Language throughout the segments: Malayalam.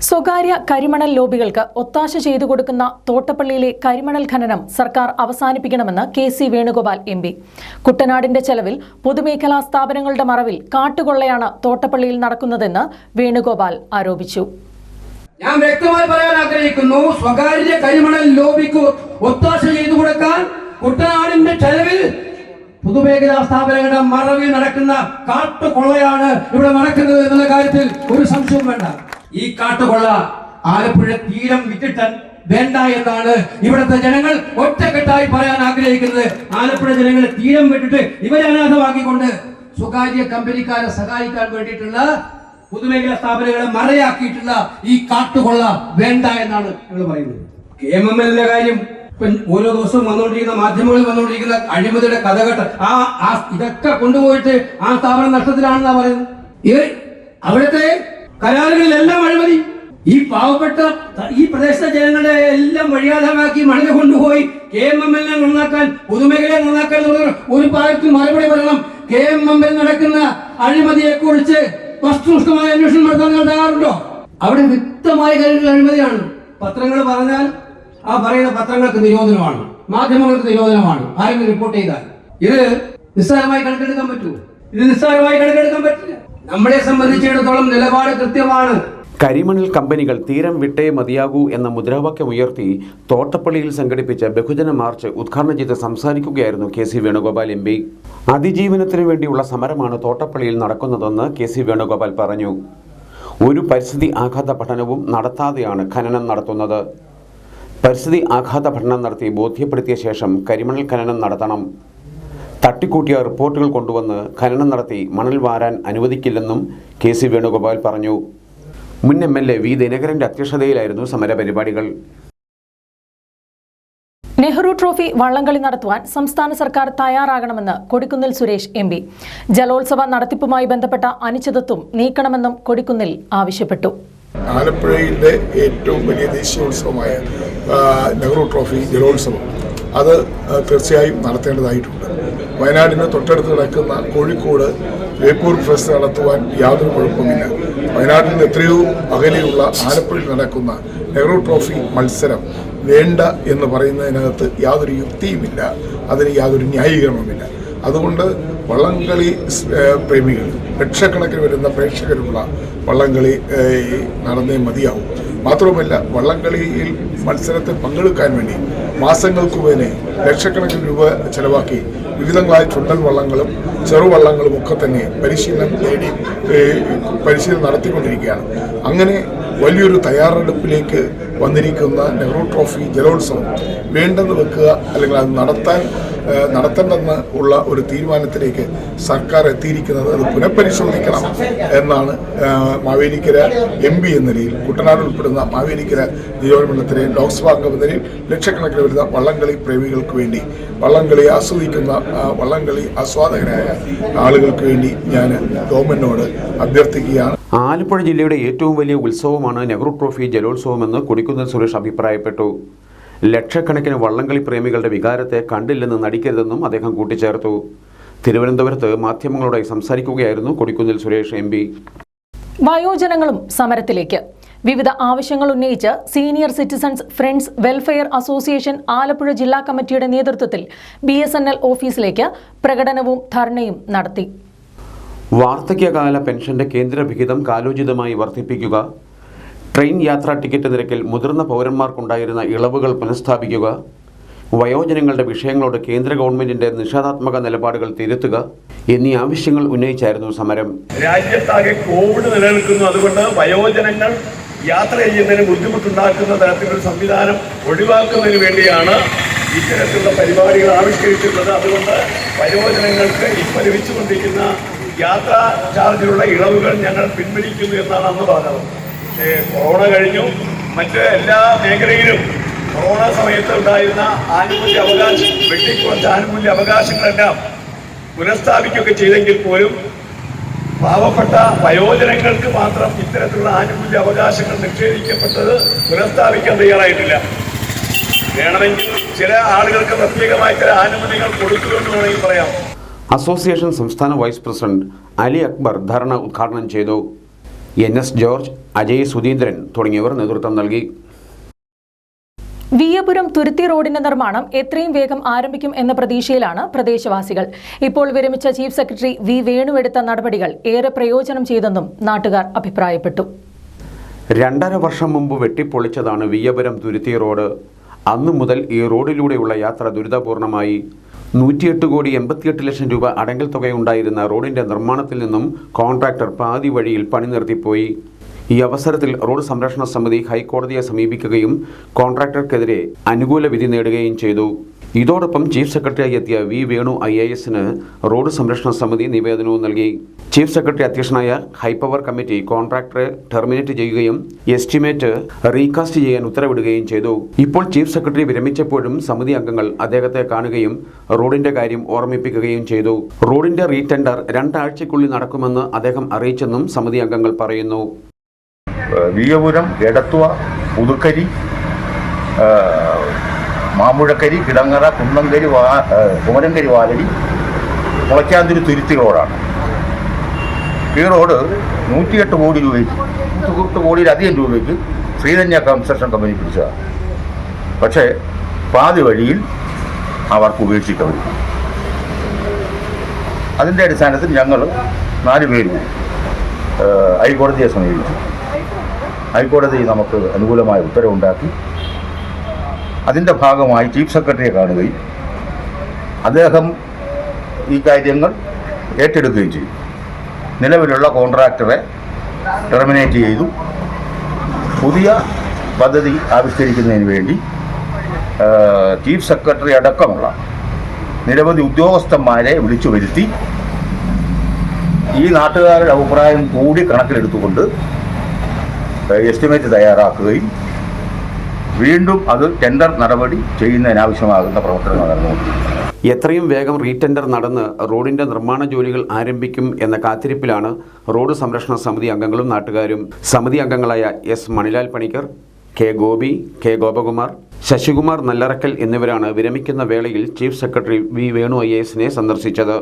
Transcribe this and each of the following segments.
സ്വകാര്യ കരിമണൽ ലോബികൾക്ക് ഒത്താശ ചെയ്തു കൊടുക്കുന്ന തോട്ടപ്പള്ളിയിലെ കരിമണൽ ഖനനം സർക്കാർ അവസാനിപ്പിക്കണമെന്ന് കെ.സി. വേണുഗോപാൽ എം.പി. കുട്ടനാടിന്റെ ചെലവിൽ പൊതുമേഖലാ സ്ഥാപനങ്ങളുടെ മറവിൽ കാട്ടുകൊള്ളയാണ് തോട്ടപ്പള്ളിയിൽ നടക്കുന്നതെന്ന് വേണുഗോപാൽ ആരോപിച്ചു. ഞാൻ വ്യക്തമായി പറയാൻ ആഗ്രഹിക്കുന്നു, സ്വകാര്യ കരിമണൽ ലോബിക്ക് ഒത്താശ ചെയ്തു കൊടുക്കാൻ കുട്ടനാടിന്റെ ചെലവിൽ പൊതുമേഖലാ സ്ഥാപനങ്ങളുടെ മറവിൽ നടക്കുന്ന കാട്ടുകൊള്ളയാണ് ഇവിടെ നടക്കുന്നത് എന്നുള്ള കാര്യത്തിൽ ഒരു സംശയവും വേണ്ട. ഈ കാട്ടുകൊള്ള ആലപ്പുഴ തീരം വിറ്റിട്ട് വേണ്ട എന്നാണ് ഇവിടുത്തെ ജനങ്ങൾ ഒറ്റക്കെട്ടായി പറയാൻ ആഗ്രഹിക്കുന്നത്. ആലപ്പുഴ ജനങ്ങളെ തീരം വിട്ടിട്ട് ഇവരെ അനാഥമാക്കിക്കൊണ്ട് സ്വകാര്യ കമ്പനിക്കാരെ സഹായിക്കാൻ വേണ്ടിയിട്ടുള്ള പൊതുമേഖലാ സ്ഥാപനങ്ങളെ മറയാക്കിയിട്ടുള്ള ഈ കാട്ടുകൊള്ള വേണ്ട എന്നാണ് ഞങ്ങൾ പറയുന്നത്. KMML കാര്യം ഓരോ ദിവസവും വന്നുകൊണ്ടിരിക്കുന്ന മാധ്യമങ്ങളിൽ വന്നുകൊണ്ടിരിക്കുന്ന അഴിമതിയുടെ കഥകെട്ട് ഇതൊക്കെ കൊണ്ടുപോയിട്ട് ആ സ്ഥാപനം നഷ്ടത്തിലാണെന്നാ പറയുന്നത്. അവിടുത്തെ കരാറുകളിലെല്ലാം അഴിമതി. ഈ പാവപ്പെട്ട ഈ പ്രദേശത്തെ ജനങ്ങളെ എല്ലാം വഴിയാധാരമാക്കി മണല് കൊണ്ടുപോയി KMML നന്നാക്കാൻ, പൊതുമേഖലയെ നന്നാക്കാൻ ഒരു പാർട്ടി മറുപടി പറയണം. KMML നടക്കുന്ന അഴിമതിയെ കുറിച്ച് വസ്തുനിഷ്ഠമായ അന്വേഷണം നടത്താൻ നിങ്ങൾ തയ്യാറുണ്ടോ? അവിടെ വ്യക്തമായ കാര്യങ്ങൾ അഴിമതിയാണ്. പത്രങ്ങൾ പറഞ്ഞാൽ ആ പറയുന്ന പത്രങ്ങൾക്ക് നിരോധനമാണ്, മാധ്യമങ്ങൾക്ക് നിരോധനമാണ്. ആരെങ്കിലും റിപ്പോർട്ട് ചെയ്താൽ ഇത് നിസ്സാരമായി കണക്കെടുക്കാൻ പറ്റുമോ? ഇത് നിസ്സാരമായി കണക്കെടുക്കാൻ പറ്റില്ല. നമ്മളെ സംബന്ധിച്ചിടത്തോളം നിലപാട് കൃത്യമാണ്. കരിമണൽ കമ്പനികൾ തീരം വിട്ടേ മതിയാകൂ എന്ന മുദ്രാവാക്യം ഉയർത്തി തോട്ടപ്പള്ളിയിൽ സംഘടിപ്പിച്ച ബഹുജന മാർച്ച് ഉദ്ഘാടനം ചെയ്ത് സംസാരിക്കുകയായിരുന്നു കെ.സി. വേണുഗോപാൽ എം.പി. അതിജീവനത്തിനു വേണ്ടിയുള്ള സമരമാണ് തോട്ടപ്പള്ളിയിൽ നടക്കുന്നതെന്ന് കെ.സി. വേണുഗോപാൽ പറഞ്ഞു. ഒരു പരിസ്ഥിതി ആഘാത പഠനവും നടത്താതെയാണ് ഖനനം നടത്തുന്നത്. പരിസ്ഥിതി ആഘാത പഠനം നടത്തി ബോധ്യപ്പെടുത്തിയ ശേഷം കരിമണൽ ഖനനം നടത്തണം. തട്ടിക്കൂട്ടിയ റിപ്പോർട്ടുകൾ കൊണ്ടുവന്ന് ഖനനം നടത്തി മണൽ വാരാൻ അനുവദിക്കില്ലെന്നും കെ.സി. വേണുഗോപാൽ പറഞ്ഞു. മുൻ MLA വി. ദിനകരന്റെ അധ്യക്ഷതയിലായിരുന്നു സമരപരിപാടികൾ. നെഹ്റു ട്രോഫി വള്ളംകളി നടത്തുവാൻ സംസ്ഥാന സർക്കാർ തയ്യാറാകണമെന്ന് കൊടിക്കുന്നിൽ സുരേഷ് എം.പി. ജലോത്സവ നടത്തിപ്പുമായി ബന്ധപ്പെട്ട അനിശ്ചിതത്വം നീക്കണമെന്നും കൊടിക്കുന്നിൽ ആവശ്യപ്പെട്ടു. ആലപ്പുഴയിലെ ഏറ്റവും വലിയ ദേശീയോത്സവമായ നെഹ്റു ട്രോഫി ജലോത്സവം അത് തീർച്ചയായും നടത്തേണ്ടതായിട്ടുണ്ട്. വയനാടിന് തൊട്ടടുത്ത് കിടക്കുന്ന കോഴിക്കോട് ബേപ്പൂർ ഫെസ്റ്റ് നടത്തുവാൻ യാതൊരു കുഴപ്പമില്ല. വയനാട്ടിൽ നിന്ന് എത്രയോ അകലെയുള്ള ആലപ്പുഴയിൽ നടക്കുന്ന നെഹ്റു ട്രോഫി മത്സരം വേണ്ട എന്ന് പറയുന്നതിനകത്ത് യാതൊരു യുക്തിയുമില്ല, അതിന് യാതൊരു ന്യായീകരണവുമില്ല. അതുകൊണ്ട് വള്ളംകളി പ്രേമികൾ, ലക്ഷക്കണക്കിന് വരുന്ന പ്രേക്ഷകരുള്ള വള്ളംകളി നടന്നേ മതിയാവും. മാത്രവുമല്ല, വള്ളംകളിയിൽ മത്സരത്തിൽ പങ്കെടുക്കാൻ വേണ്ടി മാസങ്ങൾക്ക് മുന്നേ ലക്ഷക്കണക്കിന് രൂപ ചെലവാക്കി വിവിധങ്ങളായ ചുണ്ടൻ വള്ളങ്ങളും ചെറുവള്ളങ്ങളും ഒക്കെ തന്നെ പരിശീലനം നടത്തിക്കൊണ്ടിരിക്കുകയാണ്. അങ്ങനെ വലിയൊരു തയ്യാറെടുപ്പിലേക്ക് വന്നിരിക്കുന്ന നെഹ്റു ട്രോഫി ജലോത്സവം വേണ്ടെന്ന് വെക്കുക, അല്ലെങ്കിൽ അത് നടത്തേണ്ടെന്ന് ഉള്ള ഒരു തീരുമാനത്തിലേക്ക് സർക്കാർ എത്തിയിരിക്കുന്നത് അത് പുനഃപരിശോധിക്കണം എന്നാണ് മാവേലിക്കര MP എന്ന നിലയിൽ, കുട്ടനാട് ഉൾപ്പെടുന്ന മാവേലിക്കര നിയോജകമണ്ഡലത്തിലെ ലോക്സഭാ അംഗം എന്ന നിലയിൽ ലക്ഷക്കണക്കിന് വരുന്ന വള്ളംകളി പ്രേമികൾക്ക് വേണ്ടി, വള്ളംകളി ആസ്വദിക്കുന്ന വള്ളംകളി ആസ്വാദകരായ ആളുകൾക്ക് വേണ്ടി ഞാൻ ഗവൺമെന്റിനോട് അഭ്യർത്ഥിക്കുകയാണ്. ആലപ്പുഴ ജില്ലയുടെ ഏറ്റവും വലിയ ഉത്സവമാണ് നെഹ്റു ട്രോഫി ജലോത്സവമെന്ന് കൊടിക്കുന്നിൽ സുരേഷ് അഭിപ്രായപ്പെട്ടു. ലക്ഷക്കണക്കിന് വള്ളംകളി പ്രേമികളുടെ വികാരത്തെ കണ്ടില്ലെന്ന് നടിക്കരുതെന്നും അദ്ദേഹം കൂട്ടിച്ചേർത്തു. തിരുവനന്തപുരത്ത് മാധ്യമങ്ങളോട് സംസാരിക്കുകയായിരുന്നു കൊടിക്കുന്നിൽ സുരേഷ് MP. വയോജനങ്ങളും സമരത്തിലേക്ക്. വിവിധ ആവശ്യങ്ങൾ ഉന്നയിച്ച് senior citizens friends welfare association Alappuzha ജില്ലാ കമ്മിറ്റിയുടെ നേതൃത്വത്തിൽ BSNL ഓഫീസിലേക്ക് പ്രകടനവും ധർണയും നടത്തി. വാർദ്ധക്യകാല പെൻഷന്റെ കേന്ദ്ര വിഹിതം കാലോചിതമായി വർദ്ധിപ്പിക്കുക, ട്രെയിൻ യാത്രാ ടിക്കറ്റ് നിരക്കിൽ മുതിർന്ന പൗരന്മാർക്കുണ്ടായിരുന്ന ഇളവുകൾ പുനഃസ്ഥാപിക്കുക, വയോജനങ്ങളുടെ വിഷയങ്ങളോട് കേന്ദ്ര ഗവൺമെന്റിന്റെ നിഷേധാത്മക നിലപാടുകൾ തിരുത്തുക എന്നീ ആവശ്യങ്ങൾ ഉന്നയിച്ചായിരുന്നു സമരം. രാജ്യത്താകെ കോവിഡ് നിലനിൽക്കുന്നു. അതുകൊണ്ട് വയോജനങ്ങൾ യാത്ര ചെയ്യുന്നതിന് ബുദ്ധിമുട്ടുണ്ടാക്കുന്ന തരത്തിലൊരു സംവിധാനം ഒഴിവാക്കുന്നതിന് വേണ്ടിയാണ് ഇത്തരത്തിലുള്ള പരിപാടികൾ ആവിഷ്കരിച്ചിട്ടുള്ളത്. അതുകൊണ്ട് വയോജനങ്ങൾക്ക് ഇപ്പോൾ ലഭിച്ചുകൊണ്ടിരിക്കുന്ന യാത്രാ ചാർജിലുള്ള ഇളവുകൾ ഞങ്ങൾ പിൻവലിക്കുന്നു എന്നാണ് അന്ന് പറഞ്ഞത്. കൊറോണ കഴിഞ്ഞു, മറ്റ് എല്ലാ മേഖലയിലും കൊറോണ സമയത്ത് ഉണ്ടായിരുന്ന ആനുകൂല്യ അവകാശം, വെട്ടിക്കുറച്ച ആനുകൂല്യ അവകാശങ്ങളെല്ലാം പുനഃസ്ഥാപിക്കുകയൊക്കെ ചെയ്തെങ്കിൽ പോലും പാവപ്പെട്ട വയോജനങ്ങൾക്ക് മാത്രം ഇത്തരത്തിലുള്ള ആനുകൂല്യ അവകാശങ്ങൾ നിഷേധിക്കപ്പെട്ടത് പുനഃസ്ഥാപിക്കാൻ തയ്യാറായിട്ടില്ല. വേണമെങ്കിൽ ചില ആളുകൾക്ക് പ്രത്യേകമായി ചില ആനുകൂല്യങ്ങൾ കൊടുക്കുമെന്ന് വേണമെങ്കിൽ പറയാം. അസോസിയേഷൻ സംസ്ഥാന വൈസ് പ്രസിഡന്റ് അലി അക്ബർ ധർണ ഉദ്ഘാടനം ചെയ്തു. NS ജോർജ്, അജയ് സുധീന്ദ്രൻ തുടങ്ങിയവർ നേതൃത്വം നൽകി. വിയ്യപുരം തുരുത്തി റോഡിന്റെ നിർമ്മാണം എത്രയും വേഗം ആരംഭിക്കും എന്ന പ്രതീക്ഷയിലാണ് പ്രദേശവാസികൾ. ഇപ്പോൾ വിരമിച്ച ചീഫ് സെക്രട്ടറി വി വേണു എടുത്ത നടപടികൾ ഏറെ പ്രയോജനം ചെയ്തെന്നും നാട്ടുകാർ അഭിപ്രായപ്പെട്ടു. 2.5 വർഷം മുമ്പ് വെട്ടിപ്പൊളിച്ചതാണ് വിയ്യപുരം തുരുത്തി റോഡ്. അന്നു മുതൽ ഈ റോഡിലൂടെയുള്ള യാത്ര ദുരിതപൂർണമായി. 108,88 ലക്ഷം രൂപ അടങ്കൽ തുകയുണ്ടായിരുന്ന റോഡിന്റെ നിർമ്മാണത്തിൽ നിന്നും കോൺട്രാക്ടർ പാതി വഴിയിൽ പണി നിർത്തിപ്പോയി. ഈ അവസരത്തിൽ റോഡ് സംരക്ഷണ സമിതി ഹൈക്കോടതിയെ സമീപിക്കുകയും കോൺട്രാക്ടർക്കെതിരെ അനുകൂല വിധി നേടുകയും ചെയ്തു. ഇതോടൊപ്പം ചീഫ് സെക്രട്ടറിയായി എത്തിയ വി വേണു IASന് റോഡ് സംരക്ഷണ സമിതി നിവേദനവും നൽകി. ചീഫ് സെക്രട്ടറി അധ്യക്ഷനായ ഹൈപ്പവർ കമ്മിറ്റി കോൺട്രാക്ടറെ ടെർമിനേറ്റ് ചെയ്യുകയും എസ്റ്റിമേറ്റ് റീകാസ്റ്റ് ചെയ്യാൻ ഉത്തരവിടുകയും ചെയ്തു. ഇപ്പോൾ ചീഫ് സെക്രട്ടറി വിരമിച്ചപ്പോഴും സമിതി അംഗങ്ങൾ അദ്ദേഹത്തെ കാണുകയും റോഡിന്റെ കാര്യം ഓർമ്മിപ്പിക്കുകയും ചെയ്തു. റോഡിന്റെ റീടെൻഡർ 2 ആഴ്ചയ്ക്കുള്ളിൽ നടക്കുമെന്ന് അദ്ദേഹം അറിയിച്ചെന്നും സമിതി അംഗങ്ങൾ പറയുന്നു. വിയ്യപുരം, എടത്തുവ, പുതുക്കരി, മാമ്പുഴക്കരി, കിടങ്ങറ, കുന്നംകരി, കുമരങ്കരി, വാലടി, മുളയ്ക്കാന്തിരി തുരുത്തി റോഡാണ്. ഈ റോഡ് 108 കോടി രൂപയ്ക്ക് 108 കോടിയിലധികം രൂപയ്ക്ക് ശ്രീധന്യ കൺസ്ട്രക്ഷൻ കമ്പനി പിടിച്ചതാണ്. പക്ഷേ പാതി വഴിയിൽ അവർക്ക് ഉപേക്ഷിക്കപ്പെട്ടു. അതിൻ്റെ അടിസ്ഥാനത്തിൽ ഞങ്ങൾ 4 പേരും ഹൈക്കോടതിയെ സമീപിച്ചു. ഹൈക്കോടതി നമുക്ക് അനുകൂലമായ ഉത്തരവുണ്ടാക്കി. അതിൻ്റെ ഭാഗമായി ചീഫ് സെക്രട്ടറിയെ കാണുകയും അദ്ദേഹം ഈ കാര്യങ്ങൾ ഏറ്റെടുക്കുകയും ചെയ്തു. നിലവിലുള്ള കോൺട്രാക്ടറെ ടെർമിനേറ്റ് ചെയ്തു. പുതിയ പദ്ധതി ആവിഷ്കരിക്കുന്നതിന് വേണ്ടി ചീഫ് സെക്രട്ടറി അടക്കമുള്ള നിരവധി ഉദ്യോഗസ്ഥന്മാരെ വിളിച്ചു വരുത്തി ഈ നാട്ടുകാരുടെ അഭിപ്രായം കൂടി കണക്കിലെടുത്തുകൊണ്ട് എസ്റ്റിമേറ്റ് തയ്യാറാക്കുകയും വീണ്ടും അത് ടെൻഡർ നടപടി ചെയ്യുന്നതിനാവശ്യമാകുന്ന പ്രവർത്തനങ്ങൾ നടന്നുകൊണ്ടിരിക്കുന്നു. എത്രയും വേഗം റീടെൻഡർ നടന്ന് റോഡിന്റെ നിർമ്മാണ ജോലികൾ ആരംഭിക്കും എന്ന കാത്തിരിപ്പിലാണ് റോഡ് സംരക്ഷണ സമിതി അംഗങ്ങളും നാട്ടുകാരും. സമിതി അംഗങ്ങളായ S Manilal Panicker, K Gopi, K Gopakumar, Sasikumar നല്ലറക്കൽ എന്നിവരാണ് വിരമിക്കുന്ന വേളയിൽ ചീഫ് സെക്രട്ടറി വി വേണു IASനെ സന്ദർശിച്ചത്.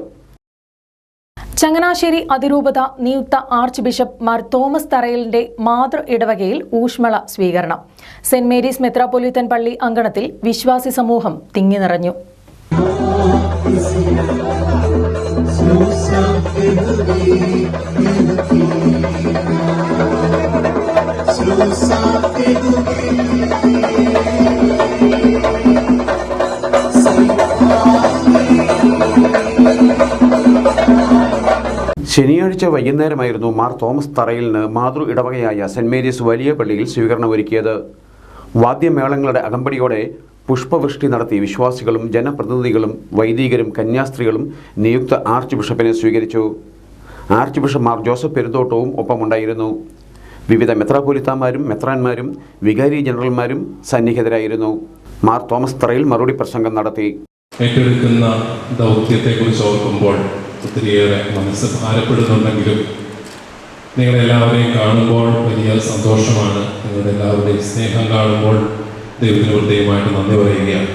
ചങ്ങനാശ്ശേരി അതിരൂപത നിയുക്ത ആർച്ച് ബിഷപ്പ് മാർ തോമസ് തറയിലിന്റെ മാതൃ ഇടവകയിൽ ഊഷ്മള സ്വീകരണം. സെന്റ് മേരീസ് മെത്രാപ്പൊലീത്തൻ പള്ളി അങ്കണത്തിൽ വിശ്വാസി സമൂഹം തിങ്ങി നിറഞ്ഞു. ശനിയാഴ്ച വൈകുന്നേരമായിരുന്നു മാർ തോമസ് തറയിലിന് മാതൃ ഇടവകയായ സെന്റ് മേരീസ് വലിയ പള്ളിയിൽ സ്വീകരണമൊരുക്കിയത്. വാദ്യമേളങ്ങളുടെ അകമ്പടിയോടെ പുഷ്പവൃഷ്ടി നടത്തി വിശ്വാസികളും ജനപ്രതിനിധികളും വൈദികരും കന്യാസ്ത്രീകളും നിയുക്ത ആർച്ച് ബിഷപ്പിനെ സ്വീകരിച്ചു. ആർച്ച് ബിഷപ്പ് മാർ ജോസഫ് പെരുന്തോട്ടവും ഒപ്പമുണ്ടായിരുന്നു. വിവിധ മെത്രാപ്പൊലീത്താമാരും മെത്രാന്മാരും വികാരി ജനറൽമാരും സന്നിഹിതരായിരുന്നു. മാർ തോമസ് തറയിൽ മറുപടി പ്രസംഗം നടത്തി. ഏറ്റെടുക്കുന്ന ദൗത്യത്തെക്കുറിച്ച് ഓർക്കുമ്പോൾ ഒത്തിരിയേറെ മനസ്സ് ഭാരപ്പെടുന്നുണ്ടെങ്കിലും നിങ്ങളെല്ലാവരെയും കാണുമ്പോൾ വലിയ സന്തോഷമാണ്. നിങ്ങളുടെ എല്ലാവരുടെയും സ്നേഹം കാണുമ്പോൾ ദൈവത്തിന് പ്രത്യേകമായിട്ട് നന്ദി പറയുകയാണ്.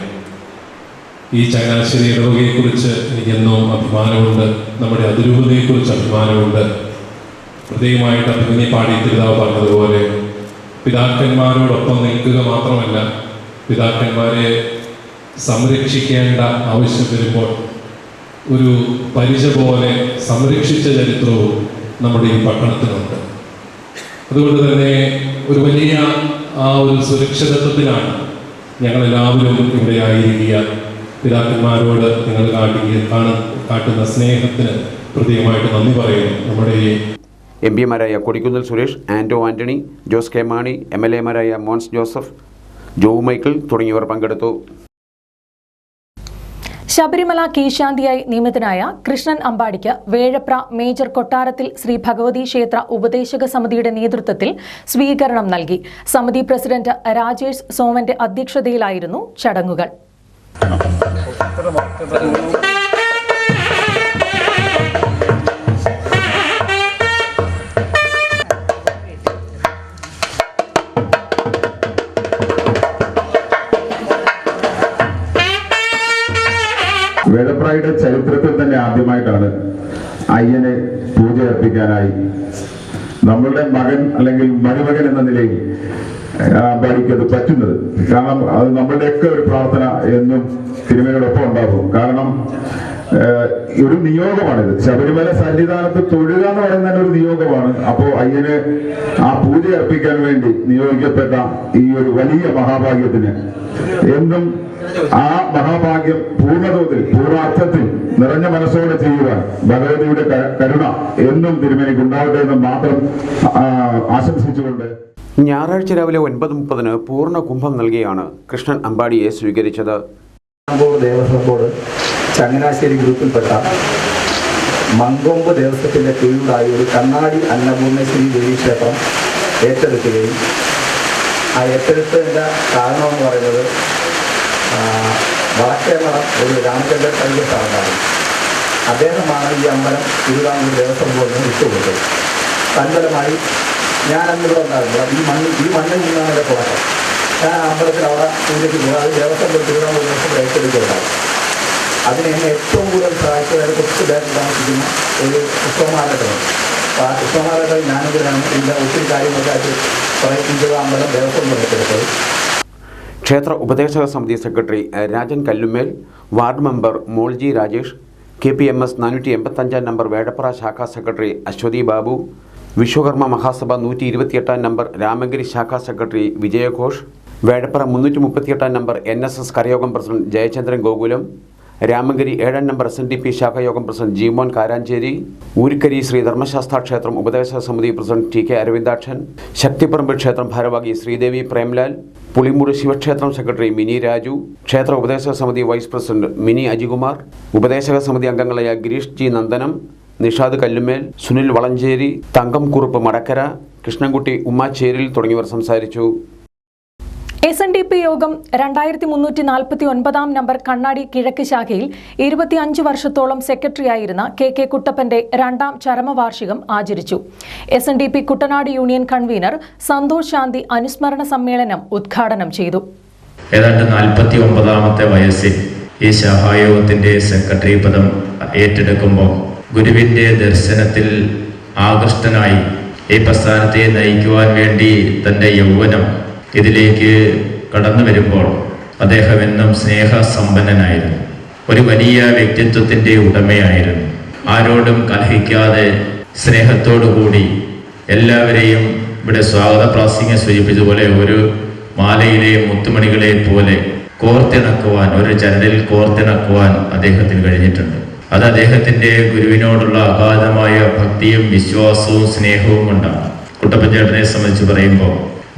ഈ ചങ്ങനാശ്ശേരി ഇടവകയെക്കുറിച്ച് എനിക്കെന്നും അഭിമാനമുണ്ട്. നമ്മുടെ അതിരൂപതയെക്കുറിച്ച് അഭിമാനമുണ്ട്. പ്രത്യേകമായിട്ട് അഭിമന്യ പാടി തിരുതാവ് പറഞ്ഞതുപോലെ പിതാക്കന്മാരോടൊപ്പം നിൽക്കുക മാത്രമല്ല, പിതാക്കന്മാരെ സംരക്ഷിക്കേണ്ട ആവശ്യം വരുമ്പോൾ ഒരു പരിച പോലെ സംരക്ഷിച്ച ചരിത്രവും നമ്മുടെ ഈ പട്ടണത്തിനുണ്ട്. അതുകൊണ്ട് തന്നെ ഒരു വലിയ ആ ഒരു സുരക്ഷിതത്വത്തിലാണ് ഞങ്ങളെല്ലാവരും ഇവിടെ ആയിരിക്കുക. പിതാക്കന്മാരോട് നിങ്ങൾ കാട്ടുന്ന സ്നേഹത്തിന് പ്രത്യേകമായിട്ട് നന്ദി പറയുന്നു. നമ്മുടെ ഈ MP-മാരായ കൊടിക്കുന്നിൽ സുരേഷ്, ആന്റോ ആന്റണി, ജോസ് കെ മാണി, MLA-മാരായ മോൻസ് ജോസഫ്, ജോ മൈക്കിൾ തുടങ്ങിയവർ പങ്കെടുത്തു. ശബരിമല കീശാന്തിയായി നിയമിതനായ കൃഷ്ണൻ അമ്പാടിക്ക് വേഴപ്ര മേജർ കൊട്ടാരത്തിൽ ശ്രീ ഭഗവതി ക്ഷേത്ര ഉപദേശക സമിതിയുടെ നേതൃത്വത്തിൽ സ്വീകരണം നൽകി. സമിതി പ്രസിഡന്റ് രാജേഷ് സോമന്റെ അധ്യക്ഷതയിലായിരുന്നു ചടങ്ങുകൾ. വേഴപ്രായുടെ ചരിത്രത്തിൽ തന്നെ ആദ്യമായിട്ടാണ് അയ്യനെ പൂജ അർപ്പിക്കാനായി നമ്മളുടെ മകൻ അല്ലെങ്കിൽ മരുമകൻ എന്ന നിലയിൽ അമ്പാടിക്ക് അത് പറ്റുന്നത്. കാരണം അത് നമ്മളുടെയൊക്കെ ഒരു പ്രാർത്ഥന എന്നും തിരുമേനിയോടൊപ്പം ഉണ്ടാകും. കാരണം ഒരു നിയോഗമാണിത്. ശബരിമല സന്നിധാനത്ത് തൊഴുക എന്ന് പറയുന്നത് ഒരു നിയോഗമാണ്. അപ്പോൾ അയ്യന് ആ പൂജ അർപ്പിക്കാൻ വേണ്ടി നിയോഗിക്കപ്പെട്ട ഈ ഒരു വലിയ മഹാഭാഗ്യത്തിന് എന്നും ആ മഹാഭാഗ്യം പൂർണ്ണതോതിൽ പൂർണ്ണാർത്ഥത്തിൽ നിറഞ്ഞ മനസ്സോടെ ചെയ്യുവാൻ ഭഗവതിയുടെ കരുണ എന്നും തിരുമേനിക്ക് ഉണ്ടാവട്ടെ എന്ന് മാത്രം ആശംസിച്ചുകൊണ്ട് ഞായറാഴ്ച രാവിലെ 9:30 പൂർണ്ണ കുംഭം നൽകിയാണ് കൃഷ്ണൻ അമ്പാടിയെ സ്വീകരിച്ചത്. ദേവസ്വം ബോർഡ് ചങ്ങനാശ്ശേരി ഗ്രൂപ്പിൽപ്പെട്ട മങ്കൊമ്പ് ദേവസ്വത്തിന്റെ കീഴിലായി ഒരു കണ്ണാടി അന്നപൂർണേശ്വരി ദേവീ ക്ഷേത്രം ഏറ്റെടുക്കുകയും ആ ഏറ്റെടുത്തതിൻ്റെ കാരണമെന്ന് പറയുന്നത് വടക്കേമഠം ഒരു രാമചന്ദ്രൻ കൈകൾ സാറിനാണ്. അദ്ദേഹമാണ് ഈ അമ്പലം തിരുവിതാംകൂർ ദേവസ്വം ബോർഡിന് വിട്ടുകൊടുത്തത്. തൻഫലമായി ഞാൻ അന്നിവിടെ ഉണ്ടാകുമ്പോൾ ഈ മണ്ണിൽ നിന്നാണ് എൻ്റെ തുടക്കം. ഞാൻ അമ്പലത്തിൽ അവിടെ പൂജയ്ക്ക് പോകാതെ ദേവസ്വം ബോർഡ് തിരുവിതാംകൂർ ദേവസ്വം ഏറ്റെടുക്കുകയുണ്ടാകും. അതിനെ എന്നെ ഏറ്റവും കൂടുതൽ സഹായിച്ചത് കുറച്ച് പേര് താമസിക്കുന്ന ഒരു കൃഷ്ണകുമാരേട്ടനുണ്ട്. അപ്പോൾ ആ കൃഷ്ണകുമാരേട്ടൻ ഞാനിതിനാണ് ഇതിൻ്റെ ഒത്തിരി കാര്യങ്ങളൊക്കെ ആയിട്ട് പ്രയത്നിച്ചത് അമ്പലം ദേവസ്വം ബോർഡ് ഏറ്റെടുത്തത്. ക്ഷേത്ര ഉപദേശക സമിതി secretary Rajan Kallumel, ward member Molji Rajesh, KPMS 485 number Vedappura ശാഖാ സെക്രട്ടറി അശ്വതി ബാബു, വിശ്വകർമ്മ മഹാസഭ 128 നമ്പർ രാമഗിരി ശാഖാ സെക്രട്ടറി വിജയഘോഷ്, Vedappura 338 number NSS Karayogam president Jayachandran Gokulam, Ramagiri 7 number SNDP ശാഖായോഗം പ്രസിഡന്റ് ജീമോൻ കാരാഞ്ചേരി, ഊരിക്കരി ശ്രീ ധർമ്മശാസ്ത്ര ക്ഷേത്രം ഉപദേശക സമിതി പ്രസിഡന്റ് TK അരവിന്ദാക്ഷൻ, ശക്തിപ്പറമ്പ് ക്ഷേത്രം ഭാരവാഹി ശ്രീദേവി പ്രേംലാൽ, പുളിമൂട് ശിവക്ഷേത്രം സെക്രട്ടറി മിനി രാജു, ക്ഷേത്ര ഉപദേശക സമിതി വൈസ് പ്രസിഡന്റ് മിനി അജികുമാർ, ഉപദേശക സമിതി അംഗങ്ങളായ ഗിരീഷ് G നന്ദനം, നിഷാദ് കല്ലുമേൽ, സുനിൽ വളഞ്ചേരി, തങ്കം കുറുപ്പ് മടക്കര, കൃഷ്ണൻകുട്ടി ഉമ്മാച്ചേരിൽ തുടങ്ങിയവർ സംസാരിച്ചു. SNDP യോഗം 2349 നമ്പർ കണ്ണാടി കിഴക്ക് ശാഖയിൽ 25 വർഷത്തോളം സെക്രട്ടറിയായിരുന്ന KK കുട്ടപ്പന്റെ 2ാം ചരമവാർഷികം ആചരിച്ചു. SNDP Kuttanad union convener Santhosh Shanthi അനുസ്മരണ സമ്മേളനം ഉദ്ഘാടനം ചെയ്തു. ഏതാണ്ട് 49ാമത്തെ വയസ്സിൽ ഈ ശാഖായോഗത്തിന്റെ സെക്രട്ടറി പദം ഏറ്റെടുക്കുമ്പോൾ ഗുരുവിന്റെ ദർശനത്തിൽ ആകൃഷ്ടനായി ഈ പ്രസ്ഥാനത്തെ നയിക്കുവാൻ വേണ്ടി തൻ്റെ യൗവനം ഇതിലേക്ക് കടന്നു വരുമ്പോൾ അദ്ദേഹം എന്നും സ്നേഹസമ്പന്നനായിരുന്നു. ഒരു വലിയ വ്യക്തിത്വത്തിൻ്റെ ഉടമയായിരുന്നു. ആരോടും കലഹിക്കാതെ സ്നേഹത്തോടുകൂടി എല്ലാവരെയും ഇവിടെ സ്വാഗത പ്രാസംഗികം സൂചിപ്പിച്ചതുപോലെ ഒരു മാലയിലെ മുത്തുമണികളെ പോലെ കോർത്തിണക്കുവാൻ, ഒരു ചരടിൽ കോർത്തിണക്കുവാൻ അദ്ദേഹത്തിന് കഴിഞ്ഞിട്ടുണ്ട്. അത് അദ്ദേഹത്തിൻ്റെ ഗുരുവിനോടുള്ള അഗാധമായ ഭക്തിയും വിശ്വാസവും സ്നേഹവും കൊണ്ടാണ്. കുട്ടപ്പൻചേട്ടനെ സംബന്ധിച്ച് പറയുമ്പോൾ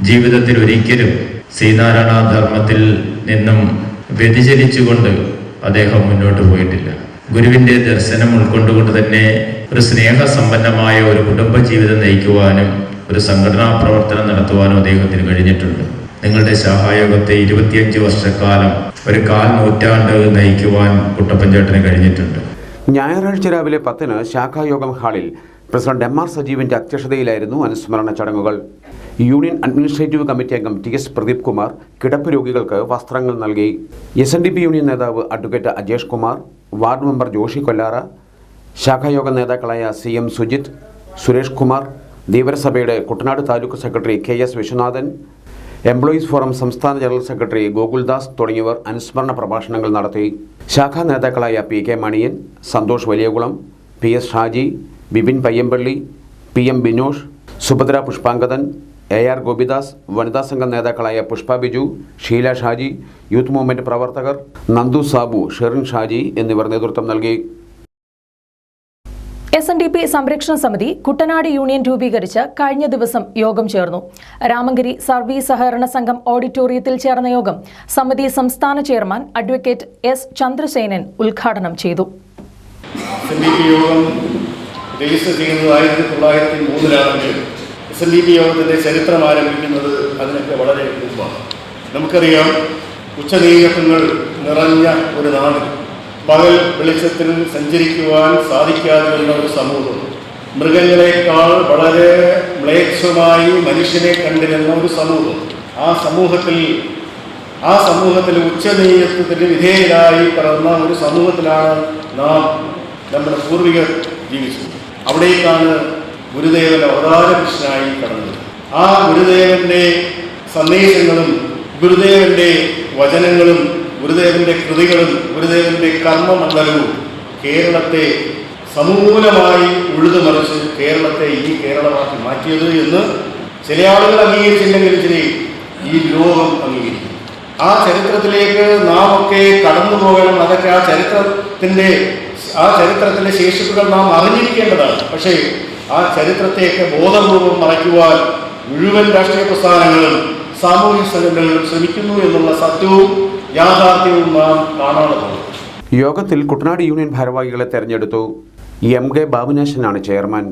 ജീവിതത്തിൽ ഒരിക്കലും ശ്രീനാരായണ ധർമ്മത്തിൽ നിന്നും വ്യതിചലിച്ചുകൊണ്ട് അദ്ദേഹം മുന്നോട്ട് പോയിട്ടില്ല. ഗുരുവിൻ്റെ ദർശനം ഉൾക്കൊണ്ടുകൊണ്ട് തന്നെ ഒരു സ്നേഹസമ്പന്നമായ ഒരു കുടുംബ ജീവിതം നയിക്കുവാനും ഒരു സംഘടനാ പ്രവർത്തനം നടത്തുവാനും അദ്ദേഹത്തിന് കഴിഞ്ഞിട്ടുണ്ട്. നിങ്ങളുടെ ശാഖായോഗത്തെ 25 വർഷക്കാലം, ഒരു 1/4 നൂറ്റാണ്ട് നയിക്കുവാൻ കുട്ടപ്പൻചേട്ടന് കഴിഞ്ഞിട്ടുണ്ട്. ഞായറാഴ്ച രാവിലെ 10 ശാഖായോഗം ഹാളിൽ പ്രസിഡന്റ് MR സജീവിന്റെ അധ്യക്ഷതയിലായിരുന്നു അനുസ്മരണ ചടങ്ങുകൾ. യൂണിയൻ അഡ്മിനിസ്ട്രേറ്റീവ് കമ്മിറ്റി അംഗം TS പ്രദീപ് കുമാർ കിടപ്പ് രോഗികൾക്ക് വസ്ത്രങ്ങൾ നൽകി. SNDP യൂണിയൻ നേതാവ് advocate Ajesh Kumar, ward member Joshy Kollara, ശാഖായോഗ നേതാക്കളായ CM സുജിത്, സുരേഷ് കുമാർ, ധീവരസഭയുടെ Kuttanad taluk secretary KS Viswanathan, employees forum സംസ്ഥാന ജനറൽ സെക്രട്ടറി ഗോകുൽദാസ് തുടങ്ങിയവർ അനുസ്മരണ പ്രഭാഷണങ്ങൾ നടത്തി. ശാഖാ നേതാക്കളായ PK Maniyan, Santhosh Valiyakulam, PS Shaji, Bipin Payyampally, PM Binosh, Subhadra Pushpangadan, AR Gopidas, വനിതാ സംഘം നേതാക്കളായ പുഷ്പ ബിജു, ഷീല ഷാജി, യൂത്ത് മൂവ്മെന്റ് പ്രവർത്തകർ നന്ദു സാബു, ഷെറിൻ ഷാജി എന്നിവർ നേതൃത്വം നൽകി. SNDP സംരക്ഷണ സമിതി കുട്ടനാട് യൂണിയൻ രൂപീകരിച്ച് കഴിഞ്ഞ ദിവസം യോഗം ചേർന്നു. രാമഗിരി സർവീസ് സഹകരണ സംഘം ഓഡിറ്റോറിയത്തിൽ ചേർന്ന യോഗം സമിതി സംസ്ഥാന ചെയർമാൻ അഡ്വക്കേറ്റ് S ചന്ദ്രസേനൻ ഉദ്ഘാടനം ചെയ്തു. SNDP യോഗം രജിസ്റ്റർ ചെയ്യുന്നത് 1903 SNDP യോഗത്തിൻ്റെ ചരിത്രം ആരംഭിക്കുന്നത് അതിനൊക്കെ വളരെ മുമ്പാണ്. നമുക്കറിയാം, ഉച്ചനീചത്വങ്ങൾ നിറഞ്ഞ ഒരു നാട്, പകൽ വെളിച്ചത്തിൽ സഞ്ചരിക്കുവാൻ സാധിക്കാതിരുന്ന ഒരു സമൂഹം, മൃഗങ്ങളെക്കാൾ വളരെ മ്ലേച്ഛമായി മനുഷ്യനെ കണ്ടിരുന്ന ഒരു സമൂഹം, ആ സമൂഹത്തിൽ ഉച്ചനീചത്വത്തിന് വിധേയരായി പിറന്ന ഒരു സമൂഹത്തിലാണ് നാം, നമ്മുടെ പൂർവികർ ജീവിച്ചത്. അവിടേക്കാണ് ഗുരുദേവൻ അവതാരകൃഷ്ണനായി കടന്നു. ആ ഗുരുദേവന്റെ സന്ദേശങ്ങളും ഗുരുദേവന്റെ വചനങ്ങളും ഗുരുദേവന്റെ കൃതികളും ഗുരുദേവന്റെ കർമ്മമണ്ഡലവും കേരളത്തെ സമൂലമായി ഉഴുതുമറിച്ച് കേരളത്തെ ഈ കേരളമാക്കി മാറ്റിയത് എന്ന് ചില ആളുകൾ അംഗീകരിച്ചില്ലെങ്കിൽ ശരി, ഈ ലോകം അംഗീകരിക്കും. ആ ചരിത്രത്തിലേക്ക് നാം ഒക്കെ കടന്നു പോകണം. അതൊക്കെ ആ ചരിത്രത്തിലെ ശേഷിപ്പുകൾ നാം അറിഞ്ഞിരിക്കേണ്ടതാണ്. പക്ഷേ ആ ചരിത്രത്തെയൊക്കെ ബോധപൂർവം മറയ്ക്കുവാൻ മുഴുവൻ രാഷ്ട്രീയ പ്രസ്ഥാനങ്ങളും സാമൂഹിക സംഘടനകളും ശ്രമിക്കുന്നു എന്നുള്ള സത്യവും യാഥാർത്ഥ്യവും നാം കാണാനുള്ളതാണ്. യോഗത്തിൽ കുട്ടനാട് യൂണിയൻ ഭാരവാഹികളെ തെരഞ്ഞെടുത്തു. MK ബാബുനാശനാണ് ചെയർമാൻ.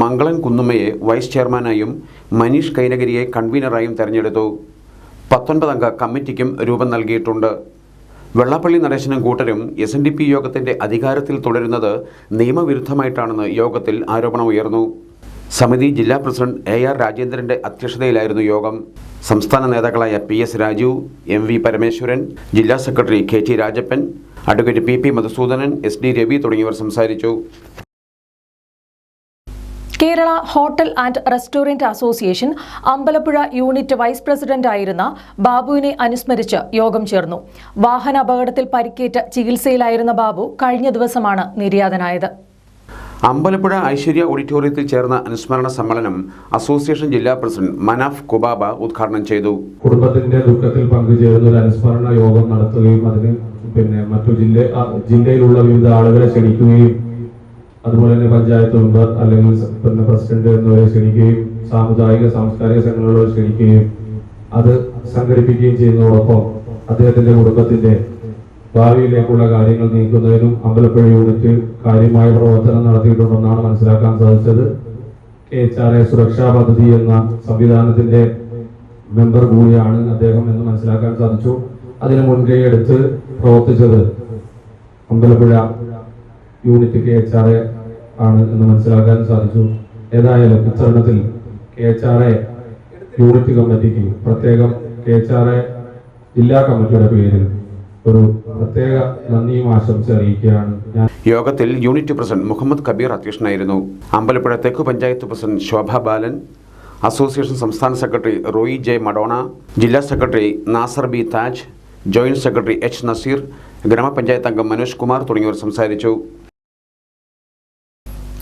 മംഗളൻ കുന്നുമ്മയെ വൈസ് ചെയർമാനായും മനീഷ് കൈനകരിയെ കൺവീനറായും തെരഞ്ഞെടുത്തു. 19 അംഗ കമ്മിറ്റിക്കും രൂപം നൽകിയിട്ടുണ്ട്. വെള്ളാപ്പള്ളി നടേശനും കൂട്ടരും SNDP യോഗത്തിന്റെ അധികാരത്തിൽ തുടരുന്നത് നിയമവിരുദ്ധമായിട്ടാണെന്ന് യോഗത്തിൽ ആരോപണമുയർന്നു. സമിതി ജില്ലാ പ്രസിഡന്റ് AR രാജേന്ദ്രന്റെ അധ്യക്ഷതയിലായിരുന്നു യോഗം. സംസ്ഥാന നേതാക്കളായ PS രാജു, MV പരമേശ്വരൻ, ജില്ലാ secretary KT Rajappan, advocate PP Madhusoodanan, SD Ravi തുടങ്ങിയവർ സംസാരിച്ചു. Kerala hotel and restaurant association Ambalappuzha unit vice പ്രസിഡന്റായിരുന്ന ബാബുവിനെ അനുസ്മരിച്ച് യോഗം ചേർന്നു. വാഹന അപകടത്തിൽ പരിക്കേറ്റ് ചികിത്സയിലായിരുന്ന ബാബു കഴിഞ്ഞ ദിവസമാണ് നിര്യാതനായത്. അമ്പലപ്പുഴ ഐശ്വര്യ ഓഡിറ്റോറിയത്തിൽ ചേർന്ന അനുസ്മരണ സമ്മേളനം അസോസിയേഷൻ ജില്ലാ പ്രസിഡന്റ് മനാഫ് കുബാബ ഉദ്ഘാടനം ചെയ്തു. കുടുംബത്തിന്റെ ദുഃഖത്തിൽ പങ്കുചേർന്ന ഒരു അനുസ്മരണ യോഗം നടത്തുകയും അതിന് മറ്റു ജില്ലയിലുള്ള വിവിധ ആളുകളെ ക്ഷണിക്കുകയും അതുപോലെ തന്നെ പഞ്ചായത്ത് മെമ്പർ അല്ലെങ്കിൽ പ്രസിഡന്റ് എന്നിവരെ ക്ഷണിക്കുകയും സാമുദായിക സാംസ്കാരിക സംഘടനകളെ ക്ഷണിക്കുകയും അത് സംഘടിപ്പിക്കുകയും ചെയ്യുന്നതോടൊപ്പം അദ്ദേഹത്തിന്റെ കുടുംബത്തിന്റെ ഭാവിയിലേക്കുള്ള കാര്യങ്ങൾ നീക്കുന്നതിനും അമ്പലപ്പുഴ യൂണിറ്റ് കാര്യമായ പ്രവർത്തനം നടത്തിയിട്ടുണ്ടെന്നാണ് മനസ്സിലാക്കാൻ സാധിച്ചത്. KHRA സുരക്ഷാ പദ്ധതി എന്ന സംവിധാനത്തിന്റെ മെമ്പർ കൂടിയാണ് അദ്ദേഹം എന്ന് മനസ്സിലാക്കാൻ സാധിച്ചു. അതിന് മുൻകൈ എടുത്ത് പ്രവർത്തിച്ചത് അമ്പലപ്പുഴ യൂണിറ്റ് KHRA ആണ് എന്ന് മനസ്സിലാക്കാൻ സാധിച്ചു. ഏതായാലും ഇത്തരണത്തിൽ KHRA യൂണിറ്റ് കമ്മിറ്റിക്ക് പ്രത്യേകം KHRA ജില്ലാ കമ്മിറ്റിയുടെ പേരിൽ ഒരു പ്രത്യേക നന്ദിയും ആശംസ അറിയിക്കുകയാണ്. യോഗത്തിൽ യൂണിറ്റ് പ്രസിഡന്റ് മുഹമ്മദ് കബീർ അധ്യക്ഷനായിരുന്നു. അമ്പലപ്പുഴ തെക്കു പഞ്ചായത്ത് പ്രസിഡന്റ് ശോഭ ബാലൻ, അസോസിയേഷൻ സംസ്ഥാന സെക്രട്ടറി റോയി J മഡോണ, ജില്ലാ secretary Nasar B Taj, joint secretary H Naseer, ഗ്രാമപഞ്ചായത്ത് അംഗം മനോജ് കുമാർ തുടങ്ങിയവർ സംസാരിച്ചു.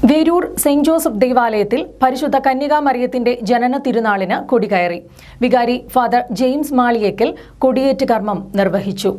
വേരൂർ സെന്റ് ജോസഫ് ദേവാലയത്തിൽ പരിശുദ്ധ കന്യകാമറിയത്തിന്റെ ജനന തിരുനാളിന് കൊടികയറി. വികാരി ഫാദർ ജെയിംസ് മാളിയേക്കൽ കൊടിയേറ്റ് കർമ്മം നിർവഹിച്ചു.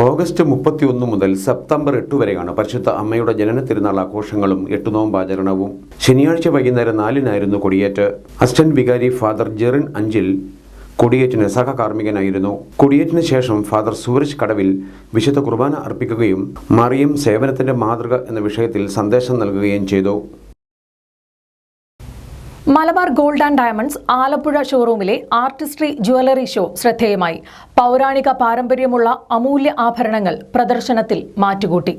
ഓഗസ്റ്റ് 31 മുതൽ സെപ്റ്റംബർ 8 വരെയാണ് പരിശുദ്ധ അമ്മയുടെ ജനന തിരുനാൾ ആഘോഷങ്ങളും 8 നോമ്പാചരണവും. ശനിയാഴ്ച വൈകുന്നേരം 4-നായിരുന്നു കൊടിയേറ്റ്. അസിസ്റ്റന്റ് വികാരി ഫാദർ ജെറിൻ അഞ്ചിൽ കൊടിയേറ്റിന് സഹകാർമ്മികനായിരുന്നു. കൊടിയേറ്റിന് ശേഷം ഫാദർ സൂരജ് കടവിൽ വിശുദ്ധ കുർബാന അർപ്പിക്കുകയും മറിയം സേവനത്തിന്റെ മാതൃക എന്ന വിഷയത്തിൽ സന്ദേശം നൽകുകയും ചെയ്തു. Malabar gold and diamonds Alappuzha ഷോറൂമിലെ ആർട്ടിസ്ട്രി ജ്വല്ലറി ഷോ ശ്രദ്ധേയമായി. പൗരാണിക പാരമ്പര്യമുള്ള അമൂല്യ ആഭരണങ്ങൾ പ്രദർശനത്തിൽ മാറ്റുകൂട്ടി.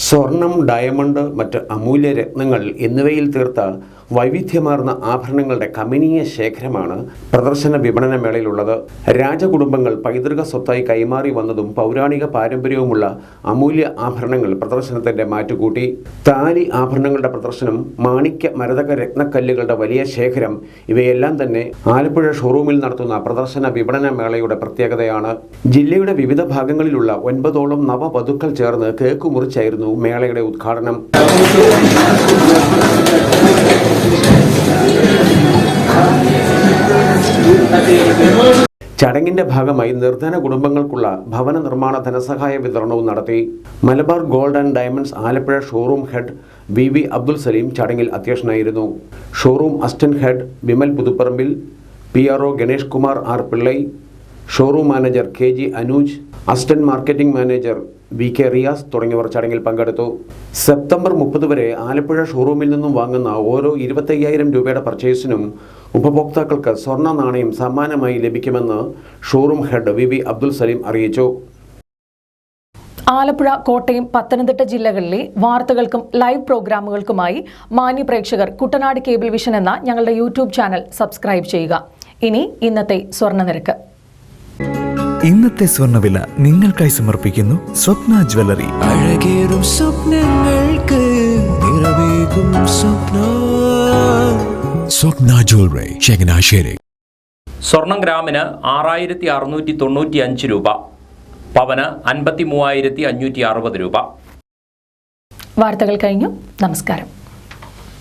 സ്വർണം, ഡയമണ്ട്, മറ്റ് അമൂല്യ രത്നങ്ങൾ എന്നിവയിൽ തീർത്ത വൈവിധ്യമാർന്ന ആഭരണങ്ങളുടെ കമനീയ ശേഖരമാണ് പ്രദർശന വിപണന മേളയിലുള്ളത്. രാജകുടുംബങ്ങൾ പൈതൃക സ്വത്തായി കൈമാറി വന്നതും പൗരാണിക പാരമ്പര്യവുമുള്ള അമൂല്യ ആഭരണങ്ങൾ പ്രദർശനത്തിന്റെ മാറ്റുകൂട്ടി. താലി ആഭരണങ്ങളുടെ പ്രദർശനം, മാണിക്യ മരതക രത്നക്കല്ലുകളുടെ വലിയ ശേഖരം, ഇവയെല്ലാം തന്നെ ആലപ്പുഴ ഷോറൂമിൽ നടത്തുന്ന പ്രദർശന വിപണന മേളയുടെ പ്രത്യേകതയാണ്. ജില്ലയുടെ വിവിധ ഭാഗങ്ങളിലുള്ള 9ഓളം നവവധുക്കൾ ചേർന്ന് കേക്ക് മുറിച്ചായിരുന്നു മേളയുടെ ഉദ്ഘാടനം. ചടങ്ങിന്റെ ഭാഗമായി നിർധന കുടുംബങ്ങൾക്കുള്ള ഭവന നിർമ്മാണ ധനസഹായ വിതരണവും നടത്തി. Malabar gold and diamonds Alappuzha showroom head V Abdul Salim ചടങ്ങിൽ അധ്യക്ഷനായിരുന്നു. Showroom assistant head Vimal Puthuparambil, PRO Ganesh Kumar R Pillai, showroom manager KG Anuj, assistant marketing manager VK Riyas തുടങ്ങിയവർ ചടങ്ങിൽ പങ്കെടുത്തു. സെപ്റ്റംബർ 30 വരെ ആലപ്പുഴ ഷോറൂമിൽ നിന്നും വാങ്ങുന്ന ഓരോ 25,000 രൂപയുടെ പർച്ചേസിനും ഉപഭോക്താക്കൾക്ക് സ്വർണ്ണ നാണയം സമ്മാനമായി ലഭിക്കുമെന്ന് showroom head V Abdul Saleem അറിയിച്ചു. ആലപ്പുഴ, കോട്ടയം, പത്തനംതിട്ട ജില്ലകളിലെ വാർത്തകൾക്കും ലൈവ് പ്രോഗ്രാമുകൾക്കുമായി മാന്യ പ്രേക്ഷകർ കുട്ടനാട് കേബിൾ വിഷൻ എന്ന ഞങ്ങളുടെ യൂട്യൂബ് ചാനൽ സബ്സ്ക്രൈബ് ചെയ്യുക. ഇനി ഇന്നത്തെ സ്വർണ്ണനിരക്ക്. ഇന്നത്തെ സ്വർണ്ണവില നിങ്ങൾക്കായി സമർപ്പിക്കുന്നു സ്വപ്ന ജ്വല്ലറി. അഴകേറും സ്വപ്നങ്ങൾക്ക് നിറവേകും സ്വപ്ന ജ്വല്ലറി, ചങ്ങനാശ്ശേരി. സ്വർണം ഗ്രാമിന് 6695 രൂപ, പവന് 53,560 രൂപ. വാർത്തകൾ കഴിഞ്ഞു. നമസ്കാരം.